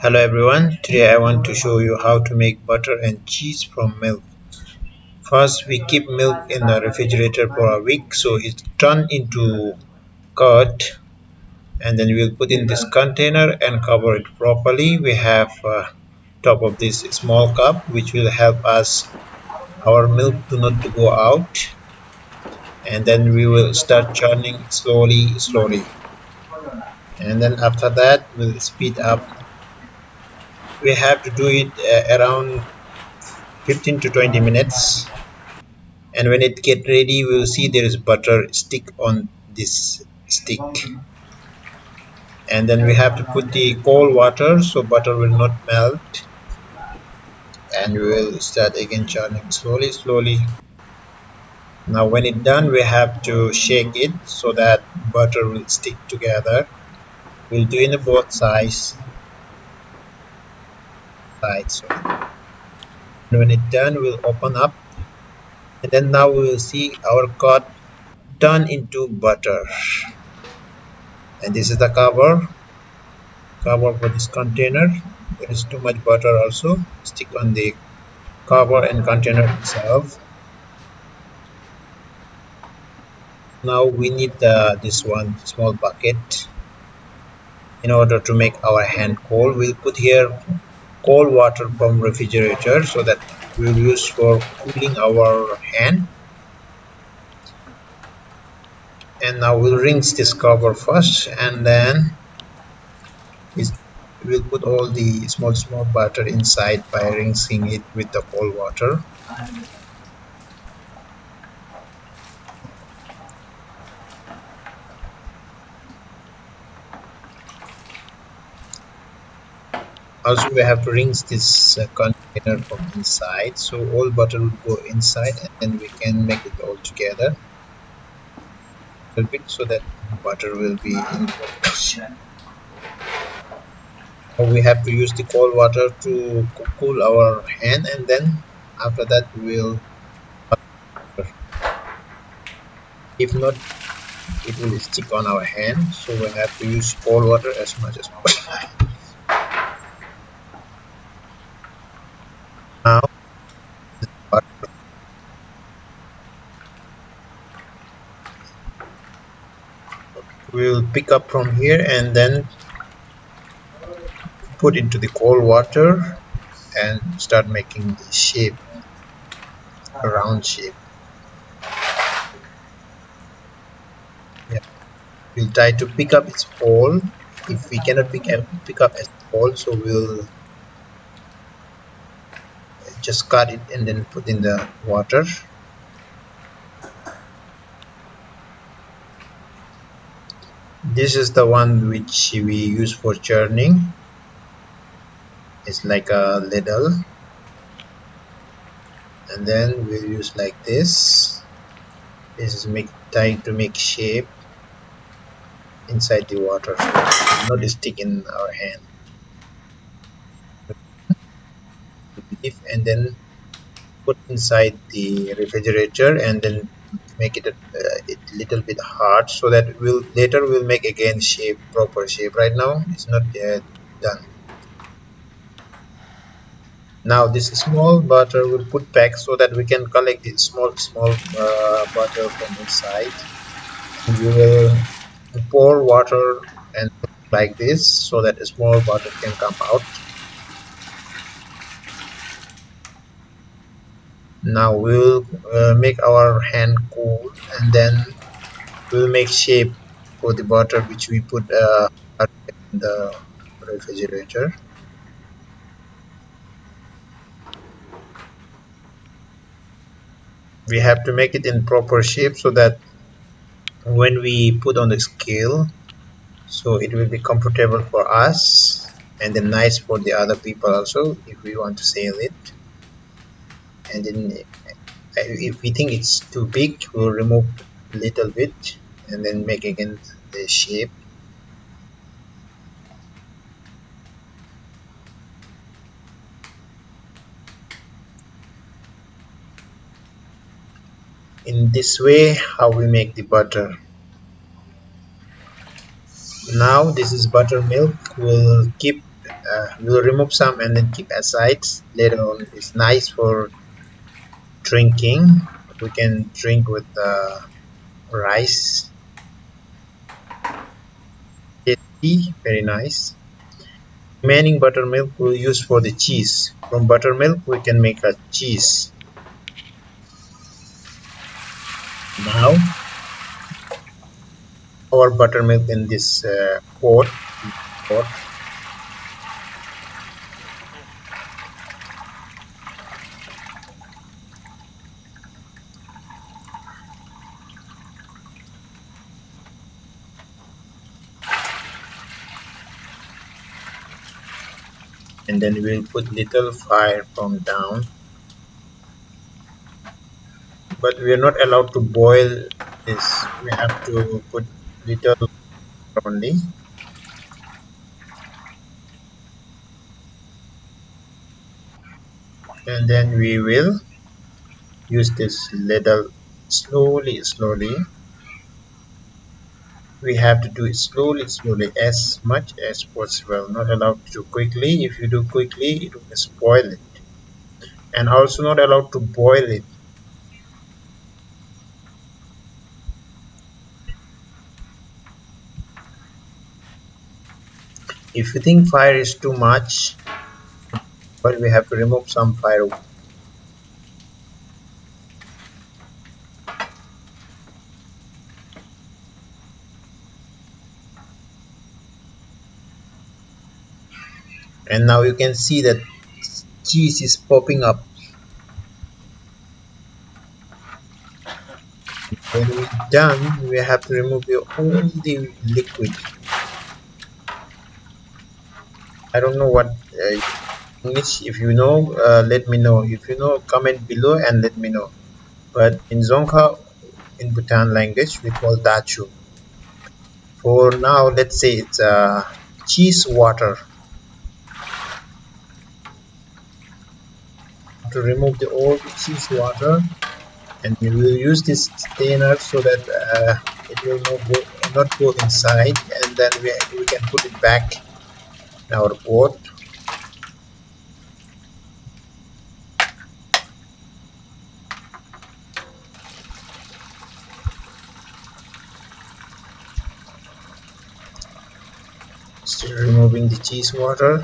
Hello everyone, today I want to show you how to make butter and cheese from milk. First we keep milk in the refrigerator for a week so it turns into curd, and then we'll put in this container and cover it properly. We have top of this small cup which will help us our milk to not to go out, and then we will start churning slowly, and then after that we'll speed up. We have to do it around 15 to 20 minutes, and when it get ready we'll see there is butter stick on this stick, and then we have to put the cold water so butter will not melt, and we will start again churning slowly. Now when it done we have to shake it so that butter will stick together. We'll do in both sides. So when it done we'll open up, and then now we will see our curd turn into butter, and this is the cover for this container. There is too much butter also stick on the cover and container itself. Now we need this one small bucket in order to make our hand cold. We'll put here cold water from refrigerator so that we'll use for cooling our hand. And now we'll rinse this cover first, and then we'll put all the small butter inside by rinsing it with the cold water. Also we have to rinse this container from inside so all butter will go inside, and then we can make it all together a little bit so that butter will be in. We have to use the cold water to cool our hand, and then after that we will, if not it will stick on our hand, so we have to use cold water as much as possible. Now we'll pick up from here and then put into the cold water and start making the shape, a round shape. Yeah. We'll try to pick up its hole. If we cannot pick up its hole, so we'll just cut it and then put in the water. This is the one which we use for churning. It's like a ladle, and then we'll use like this. This is trying to make shape inside the water so it will not stick in our hand. And then put inside the refrigerator and then make it a little bit hard so that we'll make again shape, proper shape. Right now it's not yet done. Now this small butter we'll put back so that we can collect the small butter from inside, and we will pour water and like this so that a small butter can come out. Now we'll make our hand cool, and then we'll make shape for the butter which we put in the refrigerator. We have to make it in proper shape so that when we put on the scale, so it will be comfortable for us and then nice for the other people also if we want to sell it. And then if we think it's too big, we'll remove a little bit and then make again the shape. In this way how we make the butter. Now this is buttermilk. We'll keep we'll remove some and then keep aside. Later on, it's nice for drinking. We can drink with rice. Tasty, very nice. Remaining buttermilk we'll use for the cheese. From buttermilk we can make a cheese. Now our buttermilk in this pot, and then we'll put little fire from down, but we are not allowed to boil this. We have to put little only, and then we will use this ladle slowly. We have to do it slowly as much as possible, not allowed to do quickly. If you do quickly it will spoil it, and also not allowed to boil it. If you think fire is too much, but we have to remove some fire. And now you can see that cheese is popping up. When we're done, we have to remove all the liquid. I don't know what English. If you know, let me know. If you know, comment below and let me know. But in Zonka, in Bhutan language, we call dachu. For now, let's say it's cheese water. To remove the old cheese water, and we will use this strainer so that it will not go inside, and then we can put it back in our pot. Still removing the cheese water.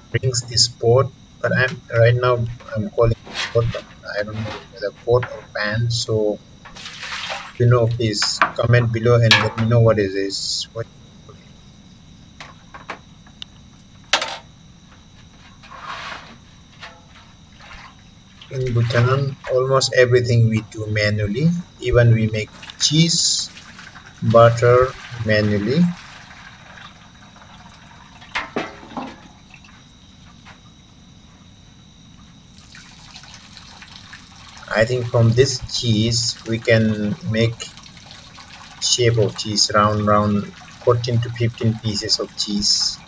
Brings this pot, but right now I'm calling it pot, but I don't know whether pot or pan. So if you know, please comment below and let me know what is this. In Bhutan, almost everything we do manually. Even we make cheese, butter manually. I think from this cheese we can make shape of cheese, round 14 to 15 pieces of cheese.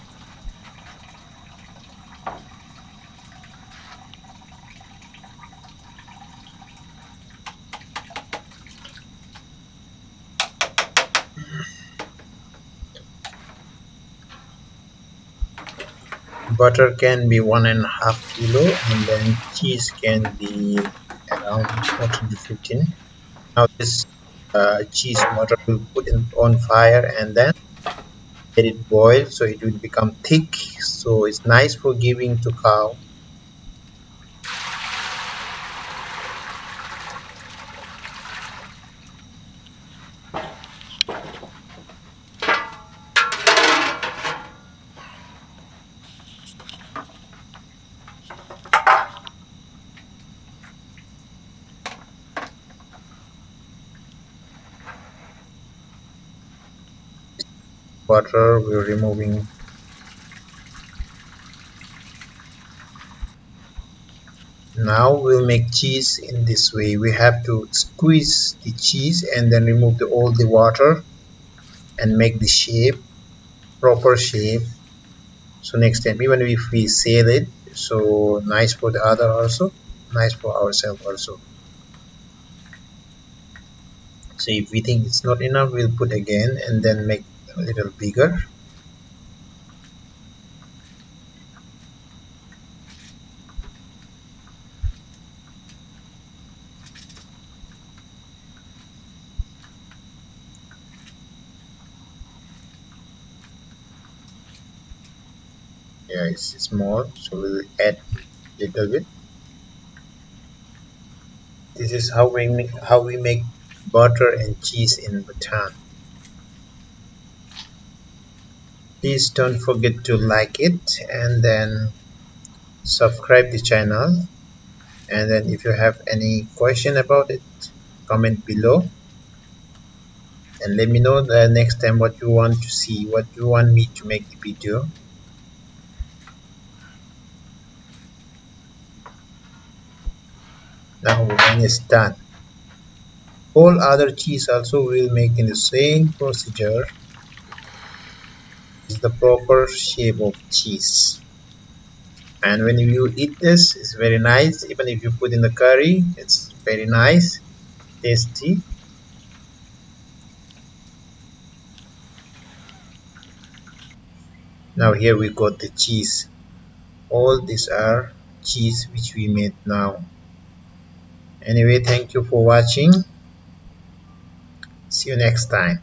Butter can be 1.5 kilo, and then cheese can be around 14 to 15. Now this cheese water will put it on fire and then let it boil, so it will become thick, so it's nice for giving to cow. Water we're removing. Now we'll make cheese in this way. We have to squeeze the cheese and then remove all the water and make the shape, proper shape. So next time, even if we sell it, so nice for the other also, nice for ourselves also. So if we think it's not enough, we'll put again and then make a little bigger. Yeah, it's small, so we'll add little bit. This is how we make butter and cheese in Bhutan. Please don't forget to like it and then subscribe the channel. And then if you have any question about it, comment below and let me know the next time what you want to see, what you want me to make the video. Now when it's done, all other cheese also will make in the same procedure. Is the proper shape of cheese. And when you eat this, it's very nice. Even if you put in the curry, it's very nice, tasty. Now here we got the cheese. All these are cheese which we made now. Anyway, thank you for watching. See you next time.